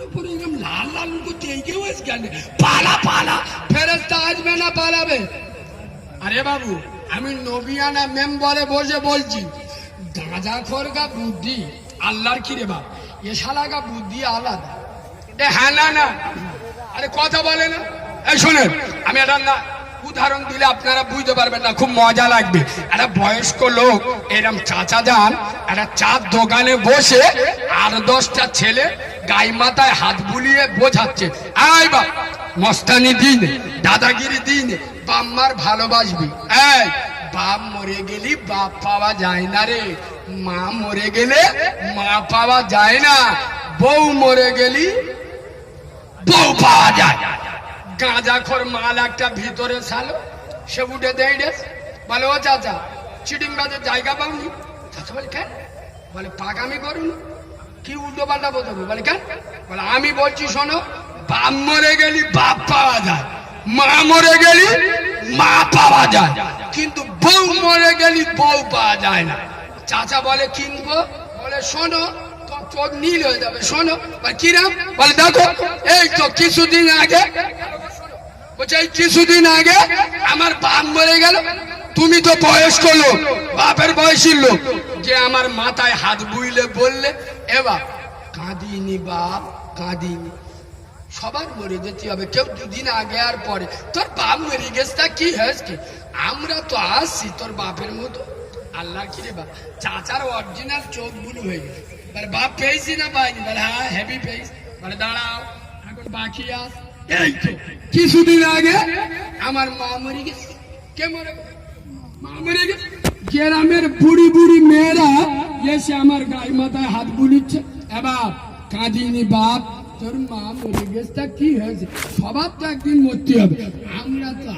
উপরে এরকম লাল লাল করতে এই কেউ কেন পালা পালা ফেরেস্তা আসবে না পালাবে? আরে বাবু আমি নবিয়ানা মেম্বারে বসে বলছি, গাঁজা খোরগা বুদ্ধি আল্লাহর কি রে বাপ, এ শালাগা বুদ্ধি আলাদা। হ্যাঁ না না, আরে কথা বলে না। এই শোনেন, আমি একটা না উদাহরণ দিলে আপনারা বুঝতে পারবেন না, খুব মজা লাগবে। একটা বয়স্ক লোক এরম চাচা যান একটা চার দোকানে বসে আর 10টা ছেলে গায়ে মাথায় হাত বুলিয়ে বোঝাচ্ছে, আই বাপ মস্তানি দিন, দাদাগিরি দিন, বাম্মার ভালোবাসবি। এই বাপ মরে গেলি বাপ পাওয়া যায় না রে, মা মরে গেলে মা পাওয়া যায় না, বউ মরে গেলি বউ পাওয়া যায়। গাঁজাখোর মাল একটা ভিতরে ছালো, সে উঠে দেয় রে, বলে ও চাচা চিটিং বাজের জায়গা পাওনি? চাচা বলে কেন? বলে পাকামি করুন, কি উল্টো পাল্টা বলতে বলে কেন? বলে আমি বলছি শোনো, বাপ মরে গেলি বাপ পাওয়া যায়, মা মরে গেলি মা পাওয়া যায়, কিন্তু বউ মরে গেলি বউ পাওয়া যায় না। চাচা বলে কিনবো? বলে শোনো চোখ নীল হয়ে যাবে, শোনো। কিরাম? বলে দেখো এই তো কিছুদিন আগে, বলছে এই কিছুদিন আগে আমার বাপ মরে গেল, তুমি তো বয়স্ক লোক, বাপের বয়সী লোক, যে আমার মাথায় হাত বুইলে বললে এবার কাঁদিনি বাপ কাঁদিনি, সবার মরে যেতে হবে, কেউ দুদিন আগে আর পরে। তোর বাপ মরে গেছে তা কি হয়েছে, আমরা তো আসছি তোর বাপের মতো। আল্লাহ কি রে বাপ, চাচার অরিজিনাল চোখ বুলু হয়ে গেছে। বলে বাপ পেয়েছি না পাইনি? বলে হ্যাঁ হেভি পেয়েছি। বলে দাঁড়াও এখন বাকি আস, এই তো কিছুদিন আগে আমার মা মরে গেছে। কে মরে গেছে? মা মরে গেছে। গ্রামের বুড়ি বুড়ি মেয়েরা এসে আমার গায়ে মাথায় হাত বুলিচ্ছে, এবার কাঁদিনি বাপ তোর মা মরে গেছে তা কি হয়েছে, সবার তো একদিন মরতে হবে, আমরা তো